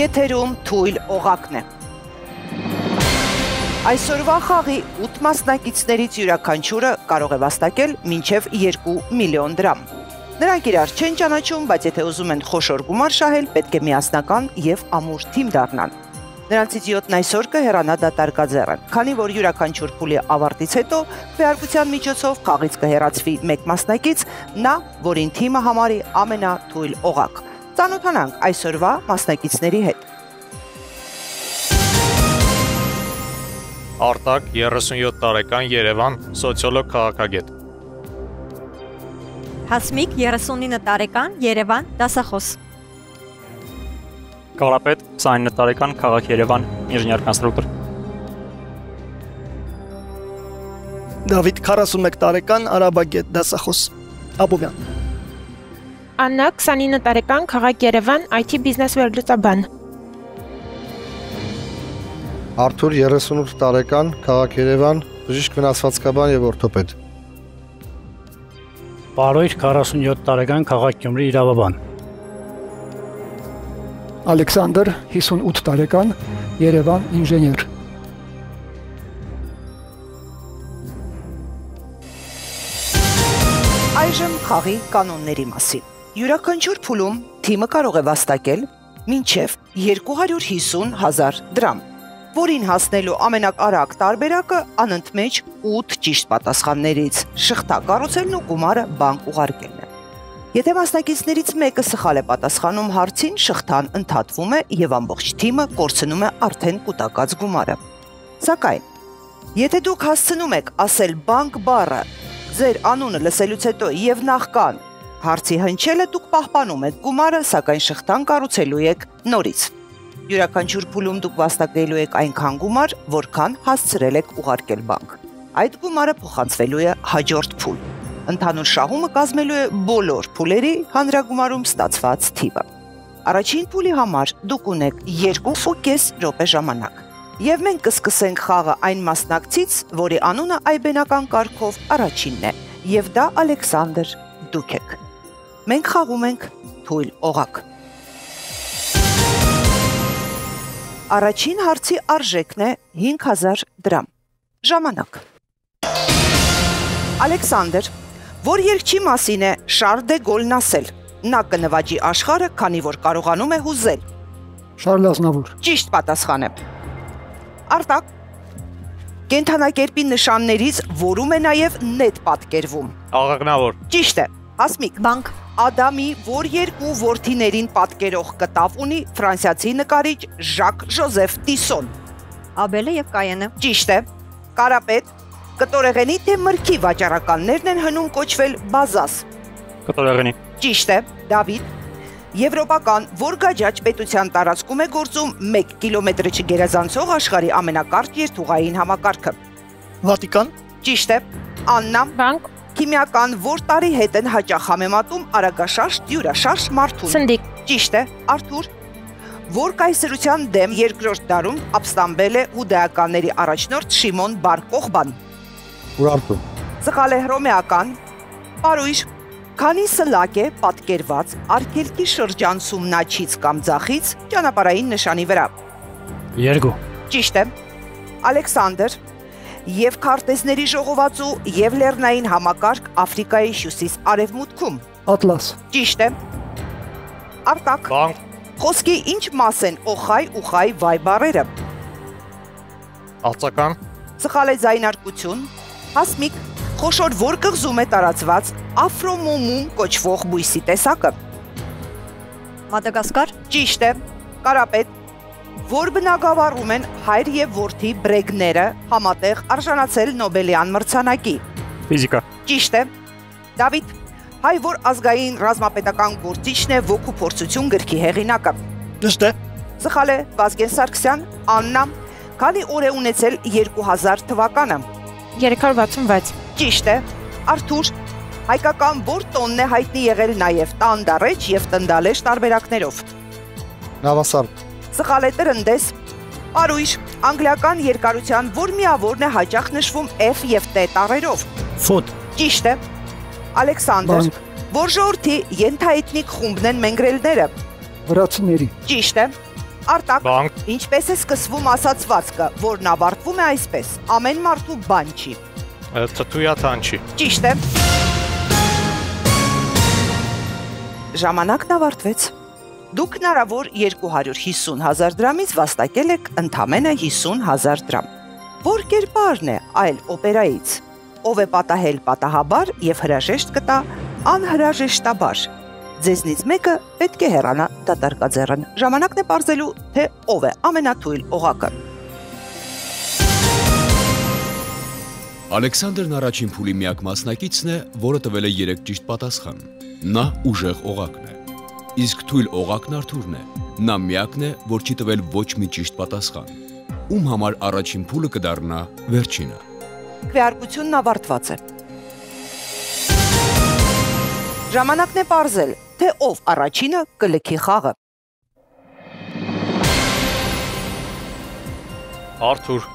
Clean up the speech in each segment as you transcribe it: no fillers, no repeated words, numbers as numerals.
Եթերում թույլ օղակն է։ Այսօրվա խաղի 8 մասնակիցներից յուրաքանչյուրը կարող է վաստակել մինչև 2 միլիոն դրամ։ Նրանք իրար չեն ճանաչում, բայց եթե ուզում են խոշոր գումար շահել, պետք է միասնական եւ ամուր թիմ դառնան։ Նրանցից 7-ն այսօր կհեռանա դատարկաձեռն, քանի որ յուրաքանչյուր փուլի ավարտից հետո քվեարկության միջոցով խաղից կհեռացվի մեկ մասնակից, նա, որին թիմը համարի ամենաթույլ օղակ։ Ծանոթանանք այսօրվա մասնակիցների հետ։ Արտակ, 37 տարեկան, Երևան, սոցիոլոգ, քաղաքագետ։ Հասմիկ, 39 տարեկան, Երևան, դասախոս։ Կարապետ, 29 տարեկան, քաղաք Երևան, ինժեներ կոնստրուկտոր։ Դավիթ, 41 տարեկան, արաբագետ, դասախոս, Աբովյան։ Աննա, 29 տարեկան, քաղաք Երևան, IT բիզնես վերլուծաբան։ Արթուր, 38 տարեկան, քաղաք Երևան, բժիշկ վնասվածքաբան եւ օրթոպեդ։ Պարոյր, 47 տարեկան, քաղաք Գյումրի, իրավաբան։ Ալեքսանդր, 58 տարեկան, Երևան, ինժեներ։ Այժմ խաղի կանոնների մասին։ Յուրաքանչյուր փուլում թիմը կարող է վաստակել մինչև 250,000 դրամ, որին հասնելու ամենաարագ տարբերակը անընդմեջ 8 ճիշտ պատասխաններից շղթա կառուցելն ու գումարը բանկ ուղարկելն է։ Եթե մասնակիցներից մեկը սխալ է պատասխանում հարցին, շղթան ընդհատվում է եւ ամբողջ թիմը կորցնում է արդեն կուտակած գումարը։ Սակայն, եթե դուք հասցնում եք ասել բանկ բառը ձեր անունը լսելուց հետո եւ նախքան հարցի հնչելը, դուք պահպանում եք գումարը, սակայն շղթան կառուցելու եք նորից։ Յուրաքանչյուր փուլում դուք վաստակելու եք այնքան գումար, որքան հասցրել եք ուղարկել բանկ։ Այդ գումարը փոխանցվելու է հաջորդ փուլ։ Ընդհանուր շահումը կազմելու է բոլոր փուլերի հանրագումարում ստացված թիվը։ Առաջին փուլի համար դուք ունեք 2.5 րոպե ժամանակ։ Եվ մենք կսկսենք խաղը այն մասնակցից, որի անունը այբենական կարգով առաջինն է, եւ դա Ալեքսանդր դուք եք։ Մենք խաղում ենք թույլ օղակ։ Առաջին հարցի արժեքն է 5000 դրամ։ Ժամանակ։ Ալեքսանդր, որ երգչի մասին է Շարլ դե Գոլն ասել, նա կնվաճի աշխարհը, քանի որ կարողանում է հուզել։ Շարլ Ազնավուր։ Ճիշտ պատասխան է։ Արտակ, կենդանակերպի նշաններից որում է նաև նետ պատկերվում։ Աղաղնավոր։ Ճիշտ է։ Հասմիկ։ Բանկ։ Ադամի որ երկու որդիներին պատկերող կտավ ունի ֆրանսիացի նկարիչ Ժակ Ժոզեֆ Տիսոն։ Աբելը եւ Կայենը։ Ճիշտ է։ Կարապետ, կտորեղենի թե մրգի վաճառականներն են հնում կոչվել բազաս։ Կտորեղենի։ Ճիշտ է։ Դավիթ, եվրոպական որ գաճաճ պետության տարածքում է գործում 1 կիլոմետրը չգերազանցող աշխարհի ամենակարճ երթուղային համակարգը։ Վատիկան։ Ճիշտ է։ Աննա, Բանկ, քիմիական որ տարի հետ են հաճախ համեմատում արագաշարժ, դյուրաշարժ մարդուն։ Սնդիկ։ Ճիշտ է։ Արթուր, որ կայսրության դեմ երկրորդ դարում ապստամբել է հուդայականների առաջնորդ Շիմոն բար Կոխբան։ Ուրարտու։ Սխալ է հռոմեական։ Պարույր, քանի սլակ է պատկերված արգելքի շրջանցում նաչից կամ ձախից ճանապարհային նշանի վրա։ 2։ Ճիշտ է։ Ալեքսանդր, եւ քարտեզների ժողովածու եւ լեռնային համակարգ Աֆրիկայի հյուսիս-արևմուտքում։ Ատլաս։ Ճիշտ է։ Արտակ, Բանկ։ խոսքի ինչ մաս են օխայ, ուխայ, վայ բառերը։ Աղծական։ Սխալ է ձայնարկություն։ Հասմիկ, խոշոր որ կղզում է տարածված աֆրոմոմում կոչվող բույսի տեսակը։ Մադագասկար։ Ճիշտ է։ Կարապետ, որ բնագավառում են հայր եւ որդի բրեգները համատեղ արժանացել Նոբելյան մրցանակի։ Ֆիզիկա։ Ճիշտ է։ Դավիթ, հայ որ ազգային ռազմապետական գործիչն է ոգու փորձություն գրքի հեղինակը։ Ճիշտ է։ Սխալ է Վազգեն Սարգսյան։ Աննա, քանի օր է ունեցել 2000 թվականը։ 366։ Ճիշտ է։ Արթուր, հայկական որ տոնն է հայտնի եղել նաև տանդարեջ եւ տնդալեջ տարբերակներով։ Նավասար։ Սխալ է տրնդես։ Պարույր, անգլիական երկարության որ միավորն է հաճախ նշվում F եւ T տառերով։ Ֆոտ։ Ճիշտ է։ Ալեքսանդր, որ ժողովրդի ենթաէթնիկ խումբն են մենգրելները։ Վրացիների։ Ճիշտ է։ Արտակ, Բանկ, ինչպես է սկսվում ասացվածքը, որն ավարտվում է այսպես. ամեն մարդու բան չի։ թթույաթանչի, Ճիշտ է։ Ժամանակն ավարտվեց։ Դուք հնարավոր 250,000 դրամից վաստակել եք ընդամենը 50,000 դրամ։ Որ կերպարն է այլ օպերայից։ Ով է պատահել պատահաբար եւ հրաժեշտ կտա անհրաժեշտաբար։ Ձեզնից մեկը պետք է հեռանա դատարկաձեռն։ Ժամանակն է պարզելու, թե ով է ամենաթույլ օղակը։ Ալեքսանդրն առաջին փուլի միակ մասնակիցն է, որը տվել է 3 ճիշտ պատասխան։ Նա ուժեղ օղակն է։ Իսկ թույլ օղակն Արթուրն է։ Նա միակն է, որ չի տվել ոչ մի ճիշտ պատասխան։ Ում համար առաջին փուլը կդառնա վերջինը։ Քվեարկությունն ավարտված է։ Ժամանակն է պարզել, թե ով առաջինը կլքի խաղը։ Արթուր,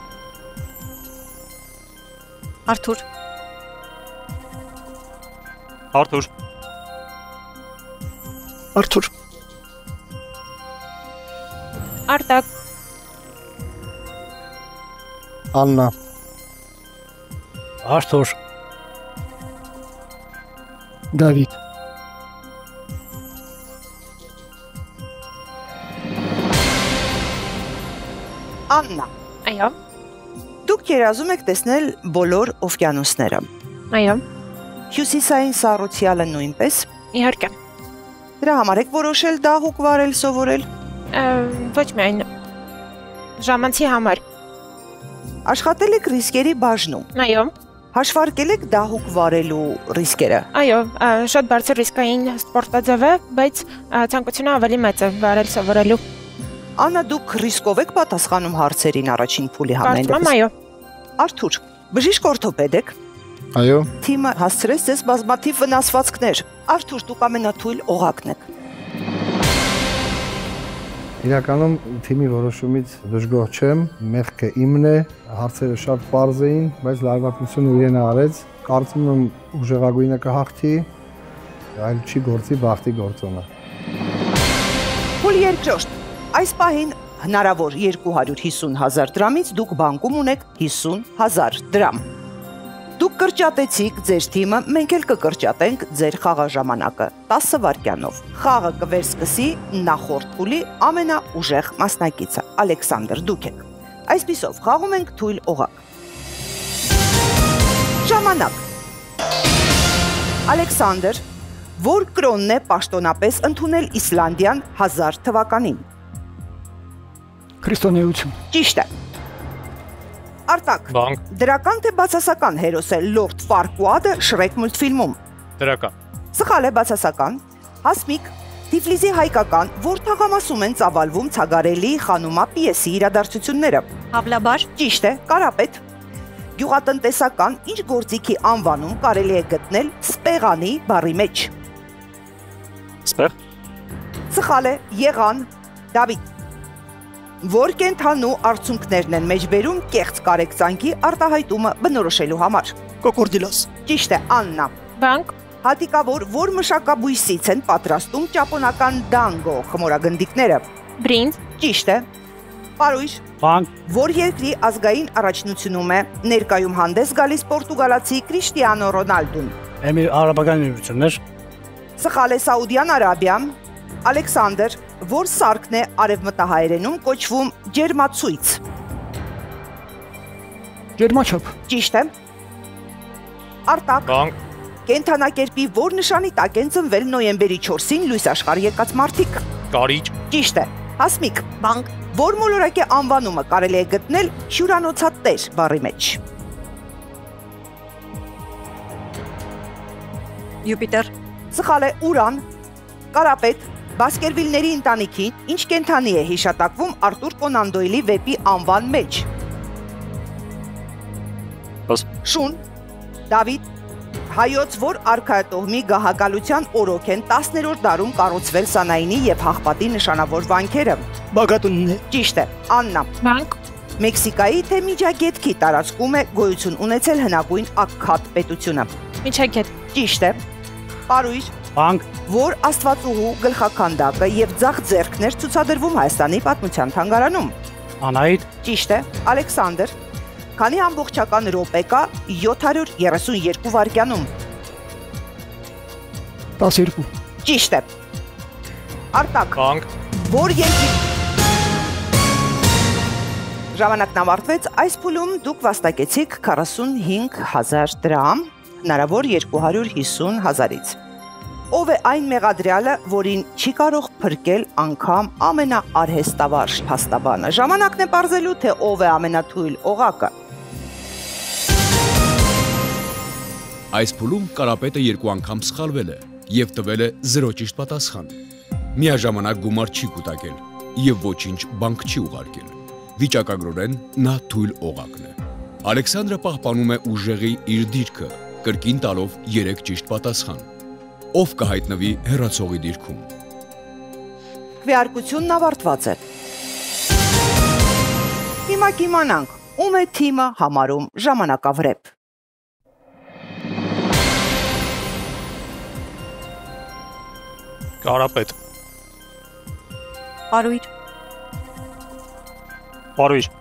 Արթուր, Արթուր, Արթուր, Արտակ, Աննա, Արթուր, Դավիթ, Աննա, այո, դուք երազում եք տեսնել բոլոր օվկիանոսները։ այո, Հյուսիսային սառուցյալը նույնպես։ իհարկե։ Դրա համար եք որոշել դահուկ վարել սովորել։ Ոչ միայն ժամանցի համար։ Աշխատել եք ռիսկերի բաժնում։ Այո, Հաշվարկել եք դահուկ վարելու ռիսկերը։ այո, շատ բարձր ռիսկային սպորտաձև է, բայց ցանկությունը ավելի մեծ է վարել սովորելու։ Աննա, դուք ռիսկով եք պատասխանում հարցերին առաջին փուլի Կարծում եմ, համենայնիվ։ այո։ Արթուր, բժիշկ օրթոպեդ եք։ այո, Թիմը հասցրեց ձեզ բազմաթիվ վնասվածքներ։ Արթուր, դուք ամենաթույլ օղակն եք։ իրականում թիմի որոշումից դժգոհ չեմ, մեղքը իմն է, հարցերը շատ պարզ էին, բայց լարվածությունը իրենը արեց, կարծում եմ ուժեղագույնը կհաղթի, այլ չի գործի բախտի գործոնը։ Փուլ երկրորդ։ Այս պահին հնարավոր 250,000 դրամից դուք բանկում ունեք 50,000 դրամ։ Դուք կրճատեցիք ձեր թիմը, մենք էլ կկրճատենք ձեր խաղաժամանակը 10 վայրկյանով։ Խաղը կվերսկսի նախորդ փուլի ամենաուժեղ մասնակիցը, Ալեքսանդր, դուք եք։ Այսպիսով, խաղում ենք թույլ օղակ։ Ժամանակ։ Ալեքսանդր, որ կրոնն է պաշտոնապես ընդունել Իսլանդիան 1000 թվականին։ Քրիստոնեություն, Ճիշտ է։ Արտակ, բանկ, դրական թե բացասական հերոս է Լորդ Ֆարկուադը Շրեք մուլտֆիլմում։ դրական, Սխալ է բացասական։ Հասմիկ, Թիֆլիսի հայկական, որ թաղամասում են ծավալվում ցագարելի խանումա պիեսի իրադարձությունները։ Հավլաբար, Ճիշտ է, Կարապետ։ Գյուղատնտեսական ինչ գործիքի անվանում կարելի է գտնել սպեղանի բառի մեջ։ Սպեղ, Սխալ է, Եղան, Դավիթ։ Որ կենթանու արդյունքներն են մեջբերում կեղծ կարեկցանքի արտահայտումը բնորոշելու համար։ կոկորդիլոս, Ճիշտ է, Աննա։ Բանկ, Հատիկավոր, որ մշակաբույսից են պատրաստում ճապոնական դանգո խմորագնդիկները։ բրինձ, Ճիշտ է։ Պարույր, բանկ, որ երկրի ազգային առաջնությունում է ներկայում հանդես գալիս պորտուգալացի Կրիշտիանո Ռոնալդուն։ Արաբական միություններ, Սխալ է, Սաուդյան Արաբիան։ Ալեքսանդր, որ սարքն է արևմտահայերենում կոչվում ջերմացույց։ ջերմաչափ, Ճիշտ է։ Արտակ, բանկ, կենթանակերպի, որ նշանի տակ են ծնվել նոյեմբերի 4-ին լույս աշխարհ եկած մարդիկ։ կարիճ, Ճիշտ է։ Հասմիկ, բանկ, որ մոլորակի անվանումը կարելի է գտնել հյուրանոցատեր բառի մեջ։ Յուպիտեր, Սխալ է, Ուրան։ Կարապետ, Բասկերվիլների ընտանիքին ինչ կենթանի է հիշատակվում Արտուր Կոնան Դոյլի վեպի անվան մեջ։ Ոս, Շուն, Դավիթ, հայոց, որ արքայատոհմի գահակալության օրոք են 10-րդ դարում կառուցվել Սանայինի եւ Հաղպատի նշանավոր վանքերը։ բագատունն է, Ճիշտ է, Աննա։ բանկ, Մեքսիկայի թե Միջագետքի տարածքում է գոյություն ունեցել հնագույն Աքքադ պետությունը։ միջագետ, Ճիշտ է։ Պարույր, Բանկ, որ Աստվածուհու գլխաքանդակը եւ ձախ ձեռքն էր ցուցադրվում Հայաստանի պատմության թանգարանում։ Անահիտ, Ճիշտ է, Ալեքսանդր։ Քանի ամբողջական րոպե կա 732 վայրկյանում։ 12 Ճիշտ է։ Արտակ, Բանկ, որ երկի Ժամանակն ավարտվեց, այս փուլում դուք վաստակեցիք 45000 դրամ, հնարավոր 250,000-ից։ Ով է այն մեղադրյալը, որին չի կարող փրկել անգամ ամենաարհեստավարժ փաստաբանը։ Ժամանակն է պարզելու, թե ով է ամենաթույլ օղակը։ Այս փուլում Կարապետը 2 անգամ սխալվել է եւ տվել է 0 ճիշտ պատասխան։ Միաժամանակ գումար չի կուտակել եւ ոչինչ բանկ չի ուղարկել։ Վիճակագրորեն նա թույլ օղակն է։ Ալեքսանդրը պահպանում է ուժեղի իր դիրքը, կրկին տալով 3 ճիշտ պատասխան։ Ով կհայտնվի հեռացողի դիրքում։ Քվեարկությունն ավարտված է։ Հիմա կիմանանք, ում է թիմը համարում ժամանակավրեպ։ Կարապետ, Պարույր, Պարույր,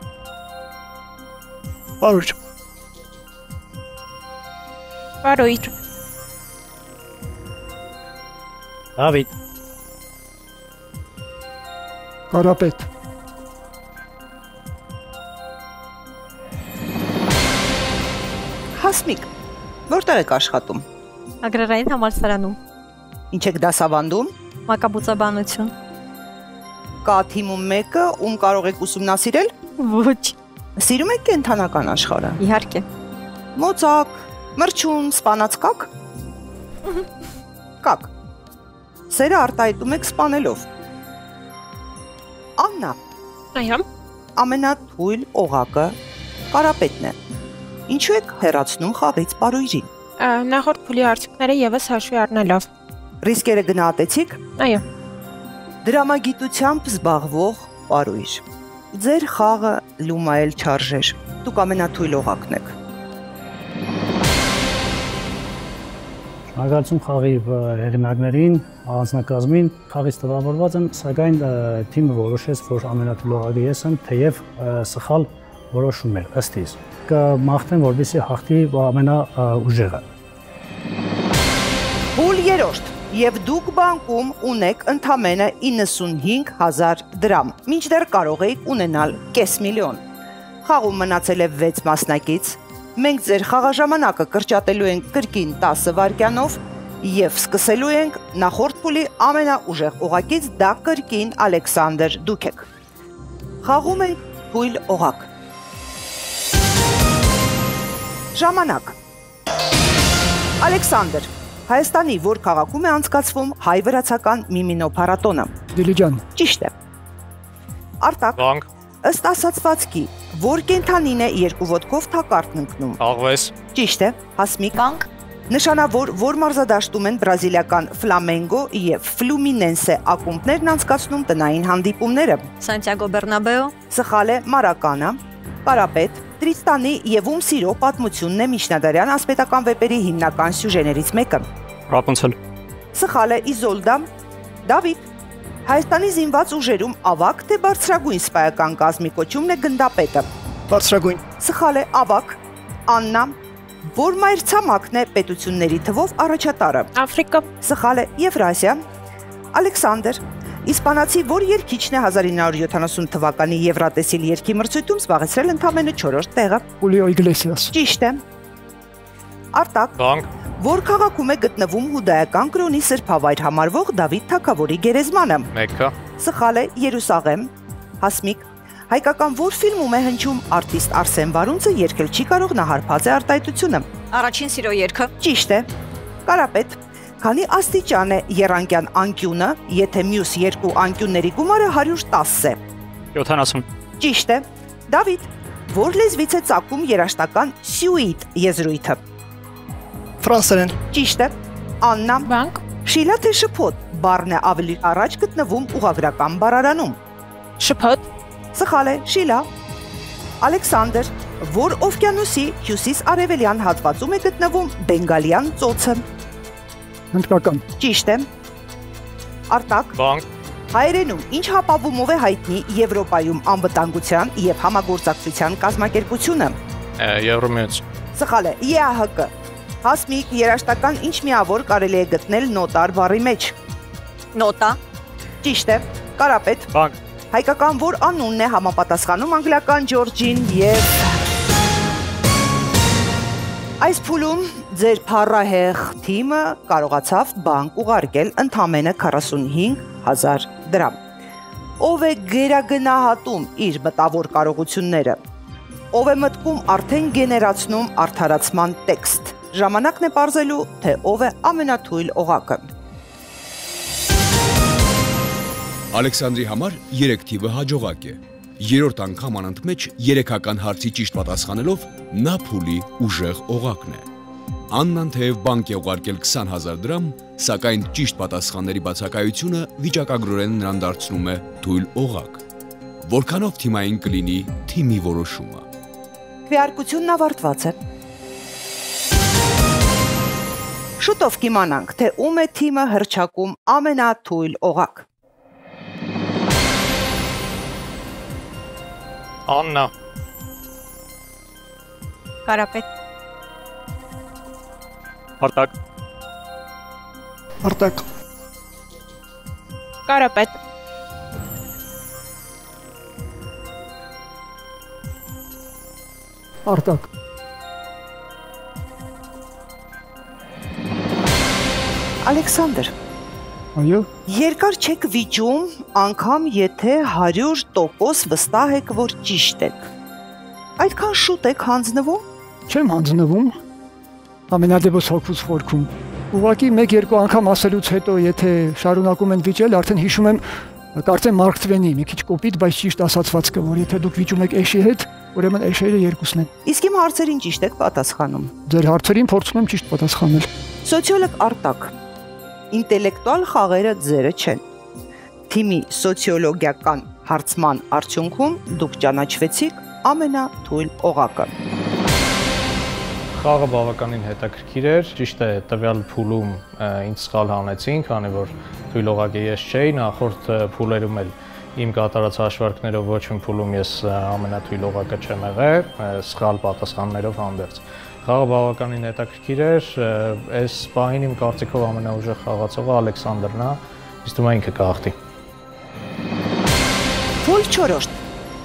Պարույր, Պարույր, Դավիթ, Կարապետ, Հասմիկ, որտեղ եք աշխատում։ Ագրարային համալսարանում, Ինչ եք դասավանդում։ մակաբուծաբանություն։ Կա թիմում մեկը, ում կարող եք ուսումնասիրել։ Ոչ, Սիրում եք կենթանական աշխարհը։ իհարկե։ Մոծակ, մրջուն, սպանած կաք։ Կաք։ Սերը արտահայտում եք սպանելով։ Աննա, այո, ամենաթույլ օղակը Կարապետն է։ Ինչու եք հեռացնում խաղից Պարույրին։ նախորդ փուլի արդյունքները եւս հաշվի առնելով։ Ռիսկերը գնահատեցիք։ Այո, Դրամագիտությամբ զբաղվող Պարույր։ Ձեր խաղը լումայել չարժեր։ Դուք ամենաթույլ օղակն եք։ շնորհակալություն խաղի հեղինակներին, անձնակազմին, խաղից տպավորված եմ, սակայն թիմը որոշեց, որ ամենաթույլ օղակը ես եմ, թեև սխալ որոշում էր ըստ իս։ Կմաղթեմ, որպեսզի հաղթի ամենաուժեղը։ Փուլ 3 եւ դուք բանկում ունեք ընդամենը 95000 դրամ, մինչդեռ կարող եք ունենալ կես միլիոն։ Խաղում մնացել է 6 մասնակից։ Մենք ձեր խաղաժամանակը կրճատելու ենք կրկին 10 վայրկյանով եւ սկսելու ենք նախորդ փուլի ամենաուժեղ օղակից, դա կրկին Ալեքսանդր դուք եք։ Խաղում ենք թույլ օղակ։ Ժամանակ։ Ալեքսանդր, Հայաստանի որ քաղաքում է անցկացվում հայ-վրացական միմինո փառատոնը։ Դիլիջան, Ճիշտ է։ Արտակ, Բանկ, ըստ ասացվածքի, որ կենթանին է 2 ոտքով թակարդն ընկնում։ Աղվես, Ճիշտ է, Հասմիկ։ Բանկ, Նշանավոր, որ մարզադաշտում են բրազիլիական Ֆլամենգո եւ Ֆլումինենսե ակումբներն անցկացնում տնային հանդիպումները։ Սանտիագո Բեռնաբեո, Սխալ է Մարականը, Կարապետ, Տրիստանի եւ ում սիրո պատմությունն է միջնադարյան ասպետական վեպերի հիմնական սյուժեներից մեկը։ Ռապունցել, Սխալ է Իզոլդա, Դավիթ։ Հայաստանի զինված ուժերում ավակ թե բարձրագույն սպայական կազմի կոչումն է գնդապետը։ բարձրագույն, Սխալ է ավակ, Աննա, որ մայրցամաքն է պետությունների թվով առաջատարը։ Աֆրիկա, Սխալ է Եվրասիա, Ալեքսանդր, իսպանացի, որ երգիչն է 1970 թվականի Եվրատեսիլ երգի մրցույթում զբաղեցրել ընդամենը 4-րդ տեղը։ Խուլիո Իգլեսիաս, Ճիշտ է։ Արտակ, Բանկ, որ քաղաքում է գտնվում հուդայական կրոնի սրբավայր համարվող Դավիթ թագավորի գերեզմանը։ Մեքքա, Սխալ է Երուսաղեմ, Հասմիկ, հայկական որ ֆիլմում է հնչում արտիստ Արսեն Վարունցը երգել չի կարող, նա հարբած է արտահայտությունը։ Առաջին սիրո երգը, Ճիշտ է։ Կարապետ, քանի աստիճան է եռանկյան անկյունը, եթե մյուս երկու անկյունների գումարը 110 է։ 70, Ճիշտ է։ Դավիթ, որ լեզվից է ծագում երաժշտական սյուիտ եզրույթը։ ֆրանսերեն, Ճիշտ է։ Աննա, բանկ, շիլա թե շփոթ բառն է ավելի առաջ գտնվում ուղղագրական բառարանում։ շփոթ, Սխալ է շիլա։ Ալեքսանդր, որ օվկիանոսի հյուսիս-արևելյան հատվածում է գտնվում Բենգալյան ծոցը։ Հնդկական։ Ճիշտ է։ Արտակ, Բանկ, հայերենում ինչ հապավումով է հայտնի Եվրոպայում անվտանգության եւ համագործակցության կազմակերպությունը։ Եվրոմիություն, Սխալ է, ԵԱՀԿ։ Հասմիկ, երաշտական ինչ միավոր կարելի է գտնել նոտար բառի մեջ։ Նոտա, Ճիշտ է։ Կարապետ, Բանկ, հայկական որ անունն է համապատասխանում անգլիական Ջորջին եւ այս փուլում ձեր փառահեղ թիմը կարողացավ բանկ ուղարկել ընդամենը 45000 դրամ։ Ով է գերագնահատում իր մտավոր կարողությունները։ Ով է մտքում արդեն գեներացնում արդարացման տեքստ։ Ժամանակն է պարզելու, թե ով է ամենաթույլ օղակը։ Ալեքսանդրի համար 3 թիվը հաջողակ է։ Երրորդ անգամ անընդմեջ 3-ական հարցի ճիշտ պատասխանելով նա փուլի ուժեղ օղակն է։ Աննան թեև բանկ է ուղարկել 20000 դրամ, սակայն ճիշտ պատասխանների բացակայությունը վիճակագրորեն նրան դարձնում է թույլ օղակ։ Որքանով թիմային կլինի թիմի որոշումը։ Քվեարկությունն ավարտված է։ Շուտով կիմանանք, թե ում է թիմը հռչակում ամենաթույլ օղակ։ Աննա, Կարապետ, Արտակ, Արտակ, Կարապետ, Արտակ, Ալեքսանդր, այո, երկար չեք վիճում, անգամ եթե 100% վստահ եք, որ ճիշտ եք։ Այդքան շուտ եք հանձնվում։ չեմ հանձնվում։ Ամենադեպս հոգուց խորքում։ Ուղղակի 1-2 անգամ ասելուց հետո, եթե շարունակում են վիճել, արդեն հիշում եմ, կարծեմ Մարկ Տվենի մի քիչ կոպիտ, բայց ճիշտ ասացվածքը, որ եթե դուք վիճում եք էշի հետ, ուրեմն էշերը երկուսն են։ Իսկ իմ հարցերին ճիշտ եք պատասխանում։ Ձեր հարցերին փորձում եմ ճիշտ պատասխանել։ Սոցիոլոգ Արտակ, ինտելեկտուալ խաղերը ձերը չեն։ Թիմի սոցիոլոգիական հարցման արդյունքում դուք ճանաչվեցիք ամենաթույլ օղակը։ խաղը բավականին հետաքրքիր էր, ճիշտ է, տվյալ փուլում ինձ սխալ հանեցին, քանի որ թույլ օղակը ես չէի, նախորդ փուլերում էլ իմ կատարած հաշվարկներով ոչ մի փուլում ես ամենաթույլ օղակը չեմ եղել, սխալ պատասխաններով հանդերձ։ Խաղը բավականին հետաքրքիր էր, այս պահին իմ կարծիքով ամենաուժեղ խաղացողը Ալեքսանդրն է, իսկ դու ինքը կհաղթի։ Փուլ 4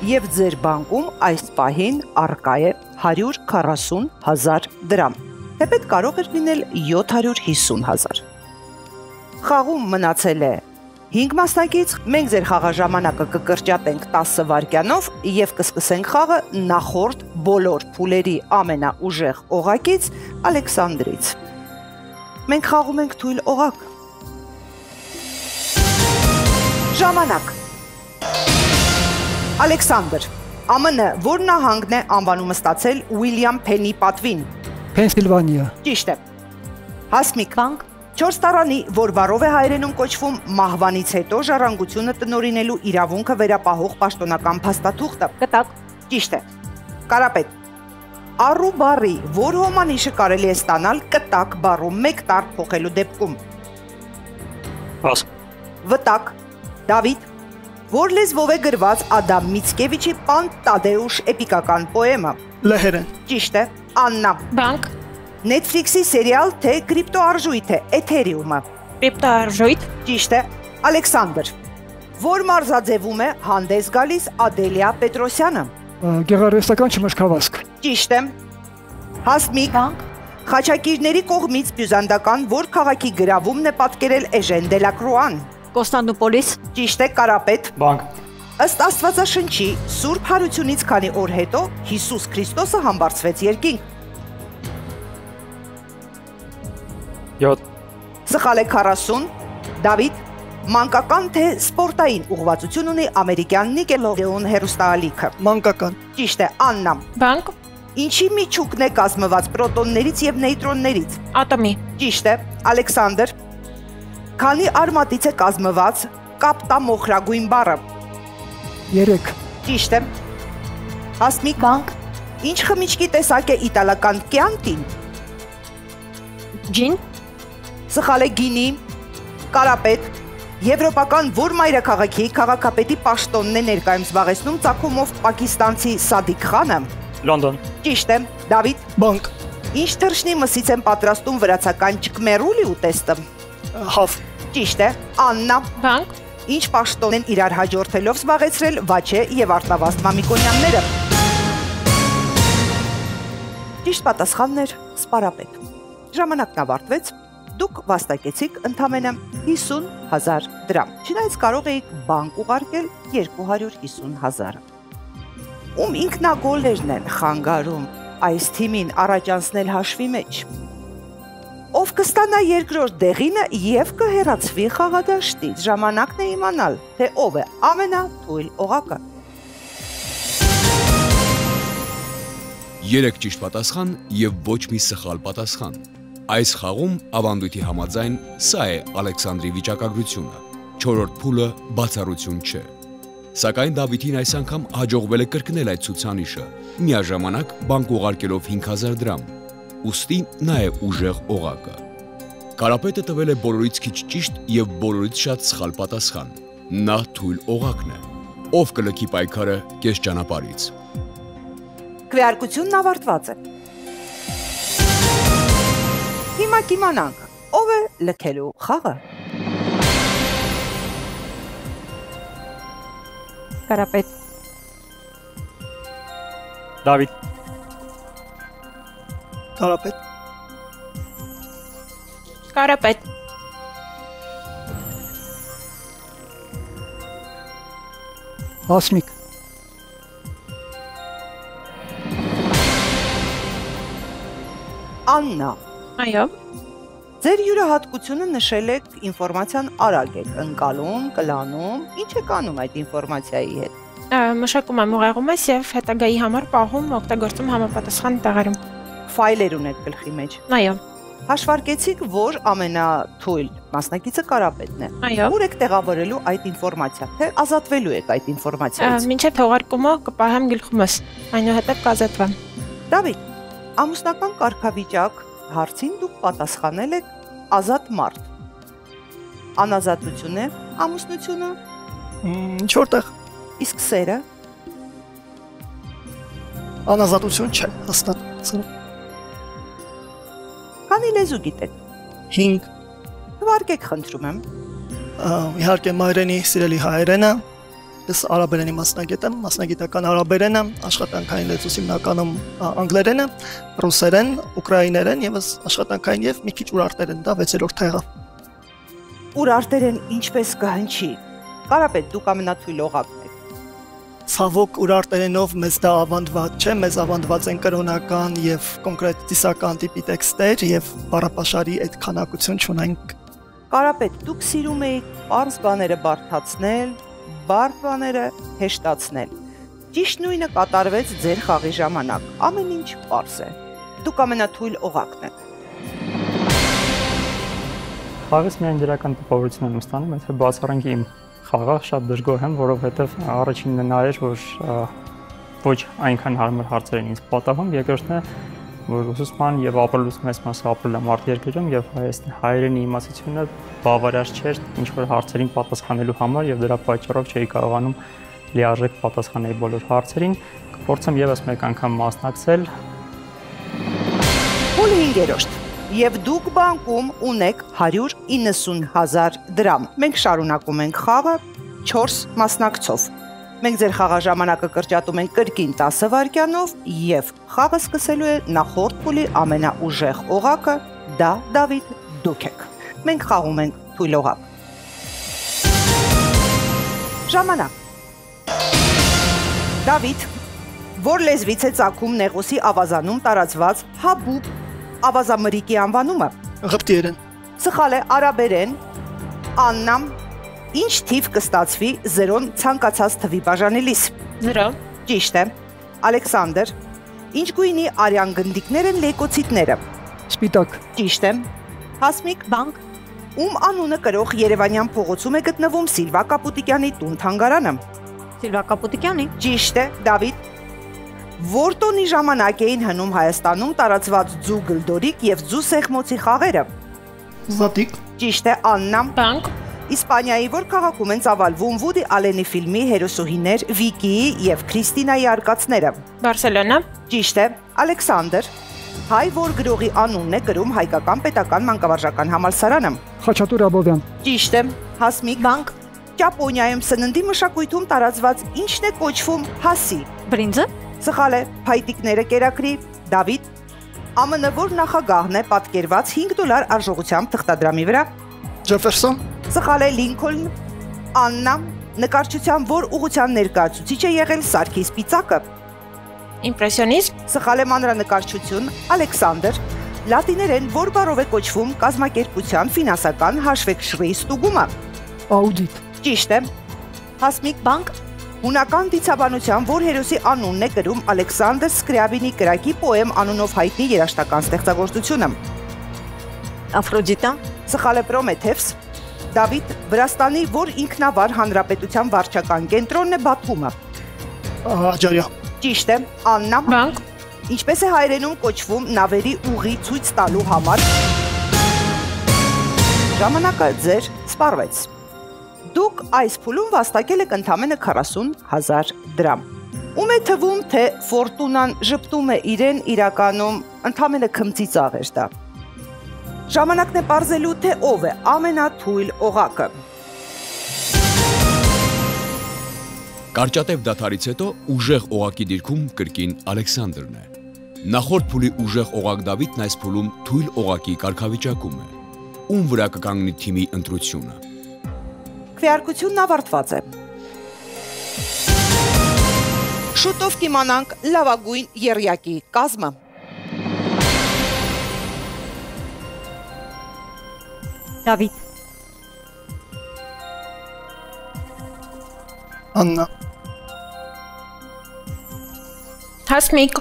եւ ձեր բանկում այս պահին առկա է 140,000 դրամ։ Թեպետ կարող էր լինել 750,000։ Խաղում մնացել է 5 մասնակից, մենք ձեր խաղաժամանակը կկրճատենք 10 վայրկյանով եւ կսկսենք խաղը նախորդ բոլոր փուլերի ամենաուժեղ օղակից Ալեքսանդրից։ Մենք խաղում ենք թույլ օղակ։ Ժամանակ։ Ալեքսանդր, ԱՄՆ որ նահանգն է անվանումը ստացել Ուիլյամ Փենի պատվին։ Փենսիլվանիա։ Ճիշտ է։ Հասմիկ, բանկ, 4 տարանի, որ բառով է հայերենում կոչվում մահվանից հետո ժառանգությունը տնօրինելու իրավունքը վերապահող պաշտոնական փաստաթուղթը։ կտակ, Ճիշտ է։ Կարապետ, առու բառի, որ հոմանիշը կարելի է ստանալ կտակ բառում 1 տառ փոխելու դեպքում։ Պաս, Վտակ, Դավիթ, որ լեզվով է գրված Ադամ Միցկևիչի Պան Տադեուշ էպիկական պոեմը։ Լեհերեն, Ճիշտ է։ Աննա, բանկ, Netflix-ի սերիալ թե կրիպտոարժույթ է Էթերիումը։ կրիպտոարժույթ, Ճիշտ է։ Ալեքսանդր, որ մարզաձևում է հանդես գալիս Ադելիա Պետրոսյանը։ Գեղարվեստական չմշկավազք։ Ճիշտ է։ Հասմիկ, բանկ, Խաչակիրների կողմից բյուզանդական որ քաղաքի գրավումն է պատկերել Էժեն Դելակրուան։ Կոստանդնուպոլիս, Ճիշտ է, Կարապետ։ բանկ, Ըստ Աստվածաշնչի, Սուրբ Հարությունից քանի օր հետո Հիսուս Քրիստոսը համբարձվեց երկինք։ 7, Սխալ է 40, Դավիթ, մանկական թե սպորտային ուղղվածություն ունի ամերիկյան Նիկելոդեոն հեռուստաալիքը։ մանկական, Ճիշտ է, Աննա։ բանկ, Ինչի միջուկն է կազմված պրոտոններից եւ նեյտրոններից։ ատոմի, Ճիշտ է, Ալեքսանդր։ Քանի արմատից է կազմված կապտամոխրագույն բառը։ 3, Ճիշտ է։ Հասմիկ, բանկ, ինչ խմիչքի տեսակ է իտալական կյանտին։ ջին, Սխալ է գինի, Կարապետ, եվրոպական որ մայրաքաղաքի քաղաքապետի պաշտոնն է ներկայում զբաղեցնում ծագումով պակիստանցի Սադիկ Խանը։ Լոնդոն։ Ճիշտ է, Դավիթ։ Բանկ։ Ինչ թռչնի մսից են պատրաստում վրացական ճկմերուլի ուտեստը։ Հավ։ Ճիշտ է, Աննա։ Բանկ։ Ինչ պաշտոն են իրար հաջորդելով զբաղեցրել Վաչե եւ Արտավազդ Մամիկոնյանները։ Ճիշտ պատասխանն էր Սպարապետ։ Ժամանակն ավարտվեց, դուք վաստակեցիք ընդամենը 50,000 դրամ։ Չնայած կարող էիք բանկ ուղարկել 250,000-ը։ Ում ինքնագոլերն են խանգարում այս թիմին առաջանցնել հաշվի մեջ։ Ով կստանա երկրորդ դեղինը եւ կհեռացվի խաղադաշտից։ Ժամանակն է իմանալ, թե ով է ամենաթույլ օղակը։ 3 ճիշտ պատասխան եւ ոչ մի սխալ պատասխան։ Այս խաղում ավանդույթի համաձայն սա է Ալեքսանդրի վիճակագրությունը։ 4-րդ փուլը բացառություն չէ։ Սակայն Դավիթին այս անգամ հաջողվել է կրկնել այդ ցուցանիշը, միաժամանակ բանկ ուղարկելով 5,000 դրամ։ Ուստի նա է ուժեղ օղակը։ Կարապետը տվել է բոլորից քիչ ճիշտ եւ բոլորից շատ սխալ պատասխան։ Նա թույլ օղակն է։ Ով կլքի պայքարը կես ճանապարհից։ Քվեարկությունն ավարտված է։ Հիմա կիմանանք, ով է լքելու խաղը։ Կարապետ։ Դավիթ։ Կարապետ։ Կարապետ։ Հասմիկ։ Աննա։ Այո։ Ձեր յուրահատկությունը նշել եք ինֆորմացիան արագ եք ընկալում, կլանում, ինչ եք անում այդ ինֆորմացիայի հետ։ Մշակում եմ, ուղեղում ես եւ հետագայի համար պահում, օգտագործում համապատասխան տեղերում։ Ֆայլեր ունեք գլխի մեջ։ Այո։ Հաշվարկեցիք, որ ամենաթույլ մասնակիցը Կարապետն է։ Այո։ Ուր եք տեղավորելու այդ ինֆորմացիան, թե ազատվելու եք այդ ինֆորմացիայից։ Մինչև թողարկումը կպահեմ գլխումս, այնուհետև կազատվեմ։ Դավիթ, ամուսնական կարգավիճակ հարցին դուք պատասխանել եք ազատ մարդ։ Անազատություն է ամուսնությունը։ Ինչ որտեղ Իսկ սերը անազատություն չէ, հաստատ։ Քանի լեզու գիտեք։ 5 Թվարկեք, խնդրում եմ։ Իհարկե մայրենի սիրելի հայերենը, ես արաբերենի մասնագետ եմ, մասնագիտական արաբերենը, աշխատանքային լեզուս հիմնականում անգլերենը, ռուսերեն, ուկրաիներեն եւ աշխատանքային եւ մի քիչ ուրարտերեն, դա 6-րդ թեղը։ Ուրարտերեն ինչպես կհնչի։ Կարապետ, դուք ամենաթույլ օղակն եք։ Ցավոք ուրարտերենով մեզ դա ավանդված չէ, մեզ ավանդված են կրոնական եւ կոնկրետ ծիսական տիպի տեքստեր եւ բառապաշարի այդ քանակություն չունենք։ Կարապետ, դուք սիրում եք པարզ բաները բարդացնել, բարդ բաները հեշտացնել։ Ճիշտ նույնը կատարվեց ձեր խաղի ժամանակ։ Ամեն ինչ པարզ է։ Դուք ամենաթույլ օղակն եք։ Խաղից միայն դրական տպավորություն եմ ստանում, եթե բացառենք իմ խաղը շատ դժգոհ եմ, որովհետև առաջինն նա էր, որ ոչ այնքան հարմար հարցեր են ինձ պատահում, երկրորդն է, որ ուսուցման եւ ապրելուց մեծ մասը ապրել եմ արտերկրում եւ հայերենի իմացությունը բավարար չէր ինչ որ հարցերին պատասխանելու համար եւ դրա պատճառով չէի կարողանում լիարժեք պատասխանել բոլոր հարցերին։ Կփորձեմ եւս մեկ անգամ մասնակցել։ Փուլ 5-րդ։ Եվ դուք բանկում ունեք 190,000 դրամ։ Մենք շարունակում ենք խաղը 4 մասնակցով։ Մենք ձեր խաղաժամանակը կրճատում ենք կրկին 10 վայրկյանով եւ խաղը սկսելու է նախորդ փուլի ամենաուժեղ օղակը, դա Դավիթ դուք եք։ Մենք խաղում ենք թույլ օղակ։ Ժամանակ։ Դավիթ, որ լեզվից է ծագում Նեղոսի ավազանում տարածված հաբուբ ավազամրիկի անվանումը։ Ղպտիերեն։ Սխալ է, արաբերեն։ Աննա, ինչ թիվ կստացվի 0-ն ցանկացած թվի բաժանելիս։ 0։ Ճիշտ է։ Ալեքսանդր, ինչ գույնի արյան գնդիկներ են լեյկոցիտները։ Սպիտակ։ Ճիշտ է։ Հասմիկ, Բանկ։ ում անունը կրող Երևանյան փողոցում է գտնվում Սիլվա Կապուտիկյանի տուն-թանգարանը։ Սիլվա Կապուտիկյանի։ Ճիշտ է, Դավիթ։ Որ տոնի ժամանակ էին հնում Հայաստանում տարածված ձու գլդորիկ եւ ձու սեղմոցի խաղերը։ Զատիկ։ Ճիշտ է, Աննա։ Բանկ։ Իսպանիայի որ քաղաքում են ծավալվում Վուդի Ալենի ֆիլմի հերոսուհիներ Վիկիի եւ Քրիստինայի արկածները։ Բարսելոնա։ Ճիշտ է, Ալեքսանդր։ Հայ որ գրողի անունն է գրում հայկական պետական մանկավարժական համալսարանը։ Խաչատուր Աբովյան։ Ճիշտ է, Հասմիկ։ Բանկ։ Ճապոնիայում սննդի մշակույթում տարածված ինչն է կոչվում հասի։ Բրինձը։ Սխալ է, փայտիկները կերակրի։ Դավիթ։ ԱՄՆ որ նախագահն է պատկերված $5 արժողությամբ թղթադրամի վրա։ Ջեֆերսոն։ Սխալ է, Լինքոլն։ Աննա։ Նկարչության որ ուղղության ներկայացուցիչ է եղել Սարգիս Պիծակը։ Իմպրեսիոնիզմ։ Սխալ է, մանրանկարչություն, Ալեքսանդր։ Լատիներեն որ բառով է կոչվում կազմակերպության ֆինանսական հաշվեկշռի ստուգումը։ Աուդիտ։ Ճիշտ է, Հասմիկ։ Բանկ։ Հունական դիցաբանության որ հերոսի անունն է գրում Ալեքսանդր Սկրյաբինի կրակի պոեմ անունով հայտնի երաժշտական ստեղծագործությունը։ Աֆրոդիտա։ Սխալ է, Պրոմեթևս։ Դավիթ, Վրաստանի որ ինքնավար հանրապետության վարչական կենտրոնն է Բաթումը։ Աջարիա։ Ճիշտ է, Աննա։ Բանկ։ Ինչպես է հայերենում կոչվում նավերի ուղի ցույց տալու համար։ Ժամանակը ձեր սպառվեց։ Դուք այս փուլում վաստակել եք ընդամենը 40,000 դրամ։ Ում է թվում, թե ֆորտունան ժպտում է իրեն, իրականում ընդամենը քմծիծաղ էր դա։ Ժամանակն է պարզելու, թե ով է ամենաթույլ օղակը։ Կարճատև դադարից հետո ուժեղ օղակի դիրքում կրկին Ալեքսանդրն է։ Նախորդ փուլի ուժեղ օղակ Դավիթն այս փուլում թույլ օղակի կարգավիճակում է։ Ում վրա կկանգնի թիմի ընտրությունը։ Քվեարկությունն ավարտված է։ Շուտով կիմանանք լավագույն եռյակի կազմը։ Դավիթ։ Աննա։ Հասմիկ։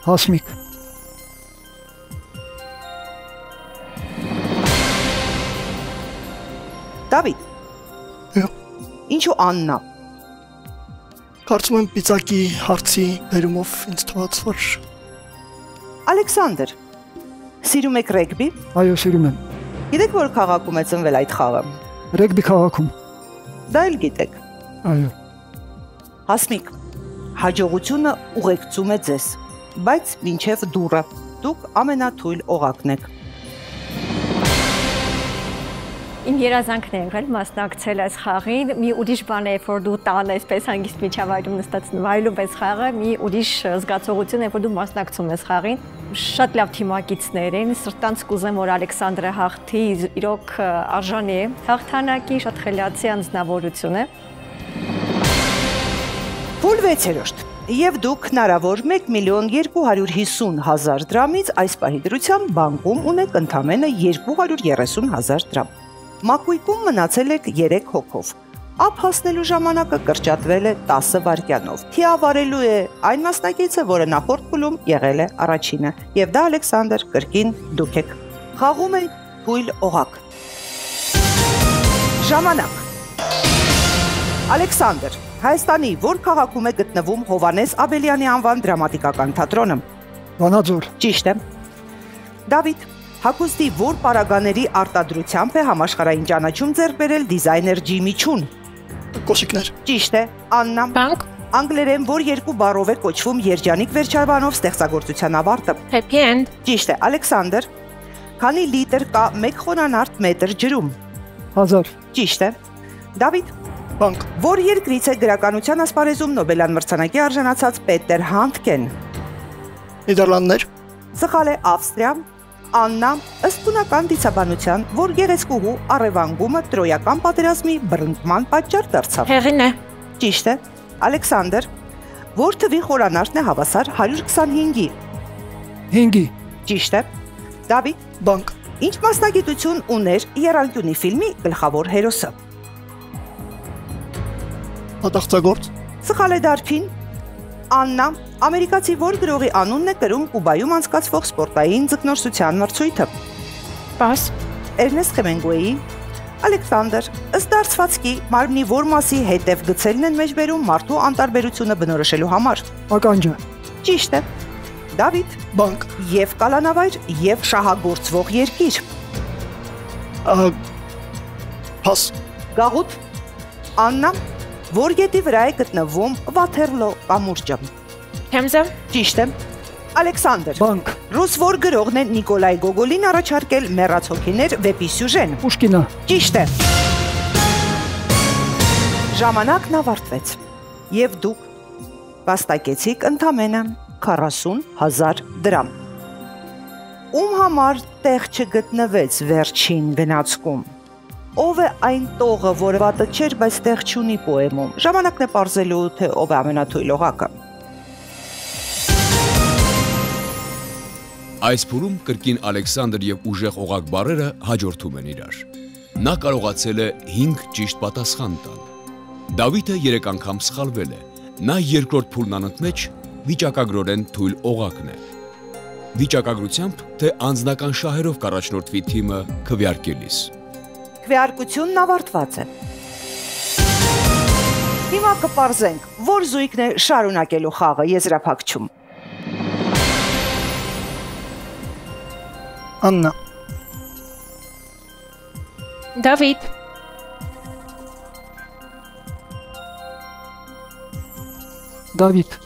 Հասմիկ։ Դավիթ։ Ինչու Աննա։ Կարծում եմ Պիծակի հարցի բերումով ինձ թվաց, որ Ալեքսանդր։ Սիրում եք ռեգբի։ Այո, սիրում եմ։ Գիտեք որ քաղաքում է ծնվել այդ խաղը։ Ռեգբի քաղաքում։ Դա էլ գիտեք։ Այո։ Հասմիկ, հաջողությունը ուղեկցում է ձեզ, բայց մինչև դուռը դուք ամենաթույլ օղակն եք։ Իմ երազանքն է եղել մասնակցել այս խաղին։ Մի ուրիշ բան է, որ դու տան այսպես հանգիստ միջավայրում նստած նվայելում ես խաղը, մի ուրիշ զգացողություն է, որ դու մասնակցում ես խաղին։ Շատ լավ թիմակիցներ են, սրտանց կուզեմ, որ Ալեքսանդրը հաղթի, իրոք արժանի է հաղթանակի, շատ խելացի անձնավորություն է։ Փուլ 6-րդ։ Եվ դուք հնարավոր 1,250,000 դրամից այս պահի դրությամբ բանկում ունեք ընդամենը 230,000 դրամ։ Մակույկում մնացել եք 3 հոգով։ Ափ հասնելու ժամանակը կրճատվել է 10 վայրկյանով։ Թիավարելու է այն մասնակիցը, որը նախորդ փուլում եղել է առաջինը, եւ դա Ալեքսանդր կրկին դուք եք։ Խաղում ենք թույլ օղակ։ Ժամանակ։ Ալեքսանդր, Հայաստանի որ քաղաքում է գտնվում Հովանես Աբելյանի անվան դրամատիկական թատրոնը։ Վանաձոր։ Ճիշտ է։ Դավիթ, հագուստի որ պարագաների արտադրությամբ է համաշխարհային ճանաչում ձեռք բերել դիզայներ Ջիմի Չուն։ Կոշիկներ։ Ճիշտ է, Աննա։ Բանկ։ Անգլերեն որ երկու բառով է կոչվում երջանիկ վերջաբանով ստեղծագործության ավարտը։ Happy end։ Ճիշտ է, Ալեքսանդր։ Քանի լիտր կա 1 խոնանարդ մետր ջրում։ 1000։ Ճիշտ է։ Դավիթ, Բանկ։ որ երկրից է գրականության ասպարեզում Նոբելյան մրցանակի արժանացած Պետեր Հանդկեն։ Նիդերլանդներ։ Սխալ է, Ավստրիա։ Աննա, ըստ տունական դիցաբանության, որ գեղեցկուհու առևանգումը տրոյական պատերազմի բռնկման պատճառ դարձավ։ Հեղին է։ Ճիշտ է։ Ալեքսանդր, որ թվի խորանարդն է հավասար 125-ի։ 5-ի։ Ճիշտ է։ Դավիթ, Բանկ։ ինչ մասնագիտություն ուներ Եռանկյունի ֆիլմի գլխավոր հերոսը։ Ատաղծագործ։ Սխալ է, Դարփին։ Աննա, ամերիկացի որ գրողի անունն է կրում Կուբայում անցկացվող սպորտային ձկնորսության մրցույթը։ Պաս։ Էրնեստ Հեմինգուեյի։ Ալեքսանդր, ըստ դարձվածքի մարմնի որ մասի հետև գծելն են մեջբերում մարդու անտարբերությունը բնորոշելու համար։ Ականջը։ Ճիշտ է։ Դավիթ, Բանկ։ եւ կալանավայր եւ շահագործվող երկիր։ Փաս։ Գաղութ, Աննա, որ գետի վրա է գտնվում Վաթերլո կամուրջը։ Թեմզա։ Ճիշտ է։ Ալեքսանդր, Բանկ։ ռուս որ գրողն է Նիկոլայ Գոգոլին առաջարկել Մեռած հոգիներ վեպի սյուժեն։ Պուշկինը։ Ճիշտ է։ Ժամանակն ավարտվեց եւ դուք վաստակեցիք ընդամենը 40,000 դրամ։ Ում համար տեղ չգտնվեց վերջին գնացքում։ Ով է այն տողը, որը վատը չէր, բայց տեղ չունի պոեմում։ Ժամանակն է պարզելու, թե ով է ամենաթույլ օղակը։ Այս փուլում կրկին Ալեքսանդր եւ ուժեղ օղակ բառերը հաջորդում են իրար։ Նա կարողացել է 5 ճիշտ պատասխան տալ։ Դավիթը 3 անգամ սխալվել է։ Նա երկրորդ փուլն անընդմեջ վիճակագրորեն թույլ օղակն է։ Վիճակագրությամբ, թե անձնական շահերով կառաջնորդվի թիմը քվեարկելիս։ Քվեարկությունն ավարտված է։ Հիմա կպարզենք, որ զույգն է շարունակելու խաղը եզրափակչում։ Աննա։ Դավիթ։ Դավիթ։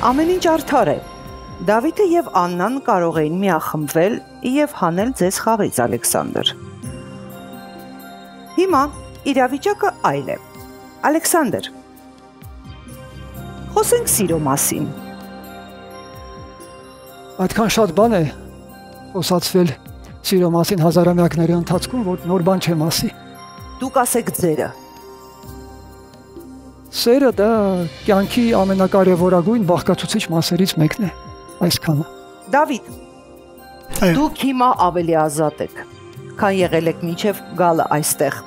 Ամեն ինչ արդար է։ Դավիթը եւ Աննան կարող էին միախմբվել եւ հանել ձեզ խաղից, Ալեքսանդր։ Հիմա իրավիճակը այլ է։ Ալեքսանդր, խոսենք սիրո մասին։ Այդքան շատ բան է խոսացվել սիրո մասին հազարամյակների ընթացքում, որ նոր բան չեմ ասի։ Դուք ասեք ձերը։ Սերը դա կյանքի ամենակարևորագույն բաղկացուցիչ մասերից մեկն է, այսքանը։ Դավիթ, դուք հիմա ավելի ազատ եք, քան եղել եք մինչև գալը այստեղ։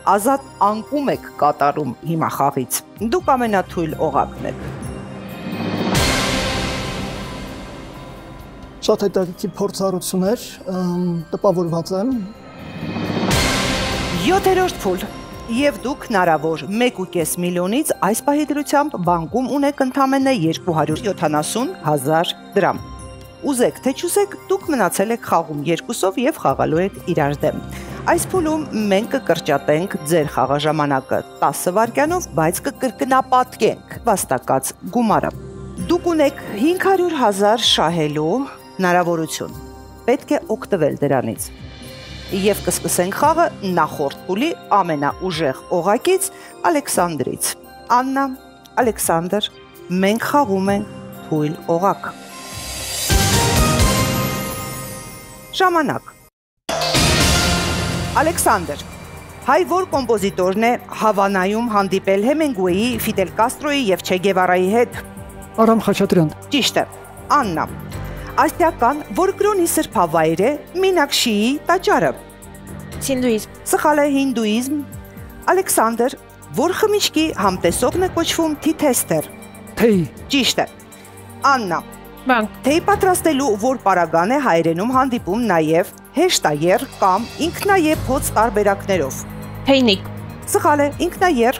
Ազատ անկում եք կատարում հիմա խաղից։ Դուք ամենաթույլ օղակն եք։ Շատ հետաքրքիր փորձառություններ, տպավորված եմ։ 7-րդ փուլ։ Եվ դուք հնարավոր 1.5 միլիոնից այս պահի դրությամբ բանկում ունեք ընդամենը 270,000 դրամ։ Ուզեք թե չուզեք, դուք մնացել եք խաղում երկուսով եւ խաղալու եք իրար դեմ։ Այս փուլում մենք կկրճատենք ձեր խաղաժամանակը 10 վայրկյանով, բայց կկրկնապատկենք վաստակած գումարը։ Դուք ունեք 500,000 շահելու հնարավորություն։ Պետք է օգտվել դրանից։ Եվ կսկսենք խաղը նախորդ փուլի ամենաուժեղ օղակից Ալեքսանդրից։ Աննա, Ալեքսանդր, մենք խաղում ենք թույլ օղակ։ Ժամանակ։ Ալեքսանդր, հայ որ կոմպոզիտորն է Հավանայում հանդիպել Հեմինգուեյի, Ֆիդել Կաստրոյի եւ Չէ Գևարայի հետ։ Արամ Խաչատրյան։ Ճիշտ է։ Աննա, ասիական, որ կրոնի սրբավայր է Մինաքշիի տաճարը։ Հինդուիզմ։ Սխալ է հինդուիզմ։ Ալեքսանդր, որ խմիչքի համտեսողն է կոչվում թիթեստեր։ Թեյ։ Ճիշտ է։ Աննա, Բանկ։ թեյ պատրաստելու որ պարագան է հայերենում հանդիպում նաև հեշտաեր կամ ինքնաեփոց տարբերակներով։ Թեյնիկ։ Սխալ է, ինքնաեր։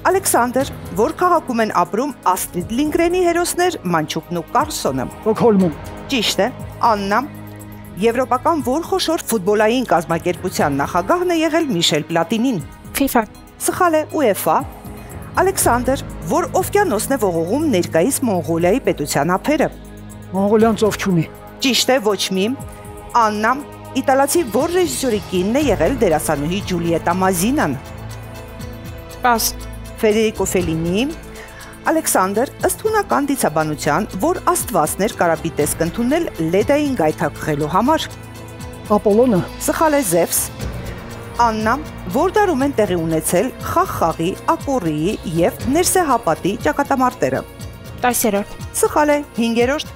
Ալեքսանդր, որ քաղաքում են ապրում Աստրիդ Լինգրենի հերոսներ Մանչուկն ու Կարսոնը։ Ստոկհոլմում։ Ճիշտ է։ Աննա, եվրոպական որ խոշոր ֆուտբոլային կազմակերպության նախագահն է եղել Միշել Պլատինին։ FIFA։ Սխալ է, UEFA։ Ալեքսանդր, որ օվկիանոսն է ողողում ներկայիս Մոնղոլիայի պետության ափերը։ Մոնղոլիան ծով չունի։ Ճիշտ է, ոչ մի։ Աննա, իտալացի որ ռեժիսորի կինն է եղել դերասանուհի Ջուլիետա Մազինան։ Պաս։ Ֆեդերիկո Ֆելինի։ Ալեքսանդր, ըստ հունական դիցաբանության, որ աստվածներ կարապիտես կընդունել լեդային գայթակղելու համար։ Ապոլոնը։ Սխալ է, Զևս։ Աննա, որ դարում են տեղի ունեցել Խախխաղի, Ակորիի եւ Ներսեհապատի ճակատամարտերը։ 10-րդ։ Սխալ է, 5-րդ։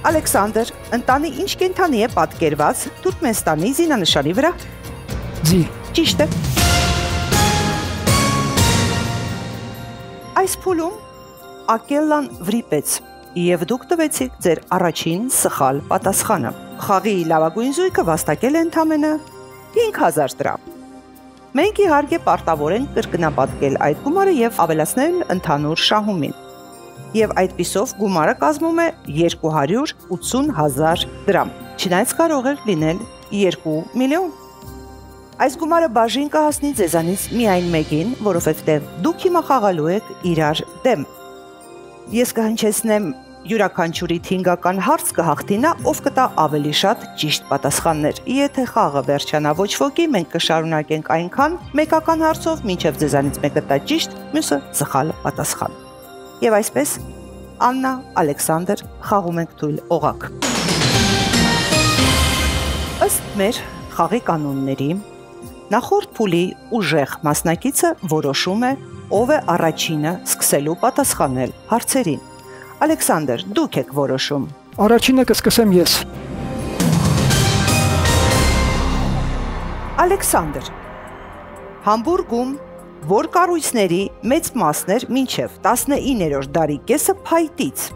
Ալեքսանդր, ընտանի ինչ կենդանի է պատկերված Թուրքմենստանի զինանշանի վրա։ Ձի։ Ճիշտ է։ Այս փուլում Ակելլան վրիպեց եւ դուք տվեցիք ձեր առաջին սխալ պատասխանը։ Խաղի լավագույն զույգը վաստակել է ընդամենը 5,000 դրամ։ Մենք իհարկե պարտավոր ենք կրկնապատկել այդ գումարը եւ ավելացնել ընդհանուր շահումին։ Եվ այդպիսով գումարը կազմում է 280,000 դրամ։ Չնայած կարող էր լինել 2 միլիոն։ Այս գումարը բաժին կհասնի ձեզանից միայն մեկին, որովհետև դուք հիմա խաղալու եք իրար դեմ։ Ես կհնչեցնեմ յուրաքանչյուրի թինգական հարց կհաղթի նա, ով կտա ավելի շատ ճիշտ պատասխաններ։ Եթե խաղը վերջանա ոչ ոքի, մենք կշարունակենք այնքան մեկական հարցով, մինչև ձեզանից մեկը տա ճիշտ, մյուսը սխալ պատասխան։ Եվ այսպես Աննա, Ալեքսանդր խաղում ենք թույլ օղակ։ Ըստ մեր խաղի կանոնների, նախորդ փուլի ուժեղ մասնակիցը որոշում է, ով է առաջինը սկսելու պատասխանել հարցերին։ Ալեքսանդր, դուք եք որոշում։ Առաջինը կսկսեմ ես։ Ալեքսանդր, Համբուրգում, որ կառույցների մեծ մասն էր մինչև 19-րդ դարի կեսը փայտից,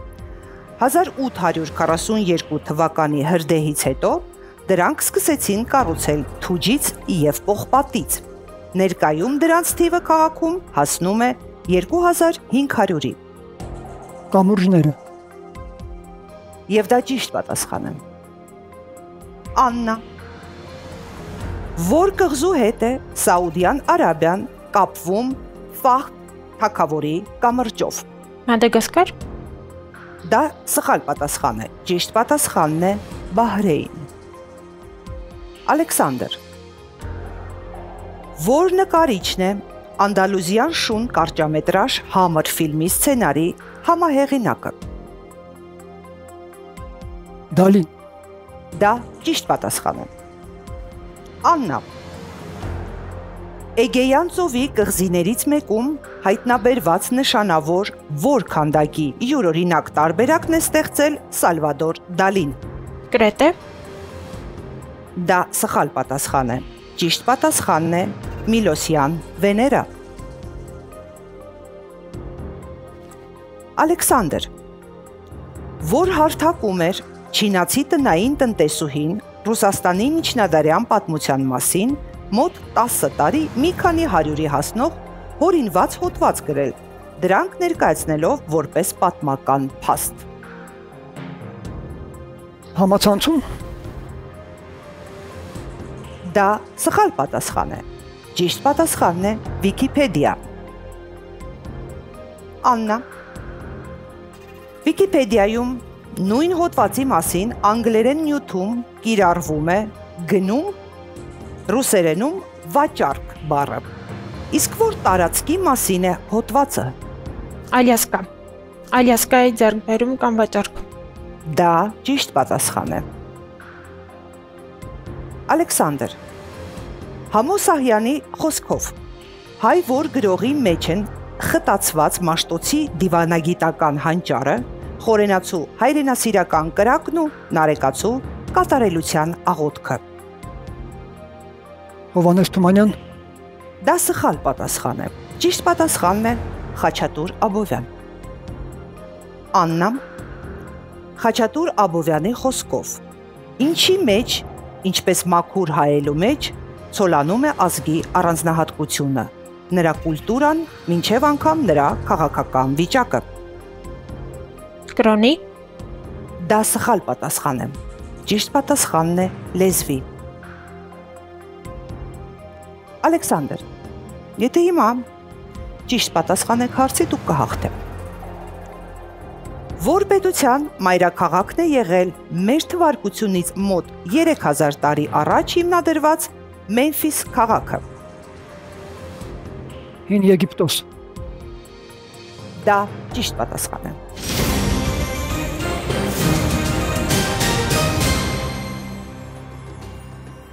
1842 թվականի հրդեհից հետո դրանք սկսեցին կառուցել թուջից և պողպատից։ Ներկայում դրանց թիվը քաղաքում հասնում է 2500-ի։ Կամուրջները։ Եվ դա ճիշտ պատասխան է։ Աննա, որ կղզու հետ է Սաուդյան Արաբիան կապվում Ֆահդ թագավորի կամրջով։ Մադագասկար։ Դա սխալ պատասխան է։ Ճիշտ պատասխանն է Բահրեյն։ Ալեքսանդր, որ նկարիչն է Անդալուզյան շուն կարճամետրաժ համր ֆիլմի սցենարի համահեղինակը։ Դալի։ Դա ճիշտ պատասխան է։ Աննա, Էգեյան ծովի կղզիներից մեկում հայտնաբերված նշանավոր որ քանդակի յուրօրինակ տարբերակն է ստեղծել Սալվադոր Դալին։ Կրետե։ Դա սխալ պատասխան է։ Ճիշտ պատասխանն է Միլոսյան Վեներա։ Ալեքսանդր, որ հարթակում էր չինացի տնային տնտեսուհին Ռուսաստանի միջնադարյան պատմության մասին մոտ 10 տարի մի քանի հարյուրի հասնող հորինված հոդված գրել, դրանք ներկայացնելով որպես պատմական փաստ։ Համացանցում։ Դա սխալ պատասխան է։ Ճիշտ պատասխանն է Վիկիպեդիա։ Աննա, Վիկիպեդիայում նույն հոդվածի մասին անգլերեն նյութում կիրառվում է գնում, ռուսերենում վաճառք բառը։ Իսկ որ տարածքի մասին է հոդվածը։ Ալյասկա։ Ալյասկայի ձեռքբերում կամ վաճառք։ Դա ճիշտ պատասխան է։ Ալեքսանդր, Համո Սահյանի խոսքով հայ որ գրողի մեջ են խտացված Մաշտոցի դիվանագիտական հանճարը, խորենացու հայրենասիրական կրակն ու նարեկացու կատարելության աղոթքը։ Հովհաննես Թումանյան։ Դա սխալ պատասխան է։ Ճիշտ պատասխանն է Խաչատուր Աբովյան։ Աննա, Խաչատուր Աբովյանի խոսքով ինչի մեջ, ինչպես մաքուր հայելու մեջ, ցոլանում է ազգի առանձնահատկությունը, նրա կուլտուրան, մինչև անգամ նրա քաղաքական վիճակը։ Կրոնի։ Դա սխալ պատասխան է։ Ճիշտ պատասխանն է լեզվի։ Ալեքսանդր, եթե հիմա ճիշտ պատասխան եք հարցի, դուք կհաղթեք։ Որ պետության մայրաքաղաքն է եղել մեր թվարկությունից մոտ 3000 տարի առաջ հիմնադրված Մեմֆիս քաղաքը։ Հին Եգիպտոս։ Դա ճիշտ պատասխան է։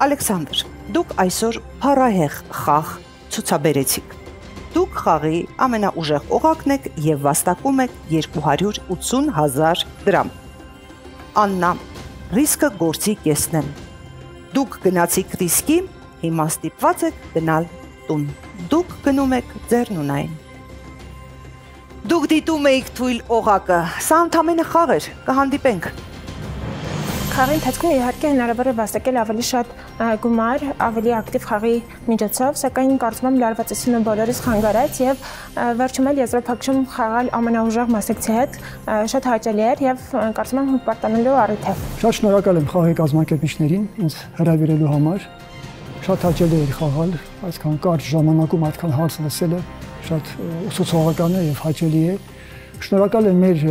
Ալեքսանդր, դուք այսօր փառահեղ խաղ ցուցաբերեցիք։ Դուք խաղի ամենաուժեղ օղակն եք և վաստակում եք 280,000 դրամ։ Աննա, ռիսկը գործի կեսն է։ Դուք գնացիք ռիսկի, հիմա ստիպված եք գնալ տուն։ Դուք գնում եք ձեռնունայն։ Դուք դիտում էիք թույլ օղակը, սա ընդամենը խաղ էր, կհանդիպենք։ Խաղի ընթացքում իհարկե հնարավոր է վաստակել ավելի շատ գումար, ավելի ակտիվ խաղի միջոցով, սակայն կարծում եմ լարվածությունը բոլորիս խանգարեց եւ վերջում էլ եզրափակում խաղալ ամենաուժեղ մասնակցի հետ շատ հաճելի էր եւ կարծում եմ հպարտանալու առիթ է։ Շատ շնորհակալ եմ խաղի կազմակերպիչներին ինձ հրավիրելու համար։ Շատ հաճելի էր խաղալ, այսքան կարճ ժամանակում այդքան հարց լսելը շատ ուսուցողական է եւ հաճելի է։ Շնորհակալ եմ մեր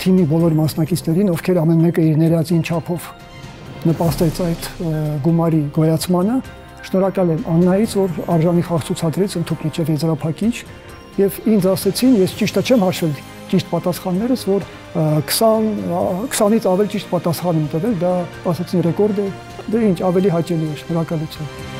թիմի բոլոր մասնակիցներին, ովքեր ամեն մեկը իր ներածին չափով նպաստեց այդ գումարի գոյացմանը։ Շնորհակալ եմ Աննայից, որ արժանի խաղ ցուցադրեց ընդհանուր եզրափակիչ եւ ինձ ասեցին, ես ճիշտը չեմ հաշվել ճիշտ պատասխաններս, որ 20-ից ավել ճիշտ պատասխան եմ տվել, դա ասեցին ռեկորդ է, դե ինչ ավելի հաճելի է, շնորհակալություն։